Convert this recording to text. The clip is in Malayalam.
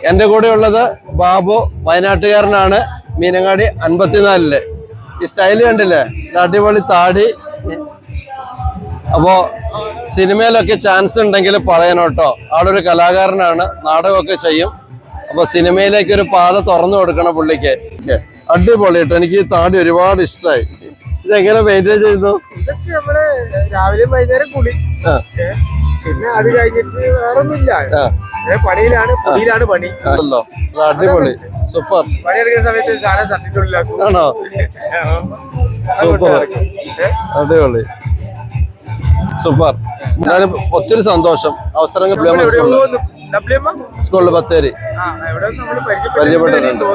എന്റെ കൂടെ ഉള്ളത് ബാബു, വയനാട്ടുകാരനാണ്, മീനങ്ങാടി 54. ഈ സ്റ്റൈല് കണ്ടില്ലേ, അടിപൊളി താടി. അപ്പോ സിനിമയിലൊക്കെ ചാൻസ് ഉണ്ടെങ്കിൽ പറയണോട്ടോ. ആളൊരു കലാകാരനാണ്, നാടകമൊക്കെ ചെയ്യും. അപ്പൊ സിനിമയിലേക്ക് ഒരു പാത തുറന്നു കൊടുക്കണം പുള്ളിക്ക്. അടിപൊളി കേട്ടോ, എനിക്ക് ഈ താടി ഒരുപാട് ഇഷ്ടമായി. ഇതെങ്ങനെ മെയിൻറ്റെയിൻ ചെയ്യുന്നു? ഇതൊക്കെ നമ്മള് രാവിലെ വൈകുന്നേരം കുളി, പിന്നെ അത് കഴിഞ്ഞിട്ട് വേറൊന്നുമില്ല. പണിയിലാണ് പണി. അടിപൊളി, സൂപ്പർ. പണിയെടുക്കുന്ന സമയത്ത് സാധനം സർട്ടിഫിക്കറ്റിലാക്കും. ആണോ? സൂപ്പർ, അടിപൊളി, സൂപ്പർ. എന്നാലും ഒത്തിരി സന്തോഷം. അവസരങ്ങൾ സ്കൂളിൽ ബത്തേരി പരിചയപ്പെട്ടിട്ടുണ്ട്.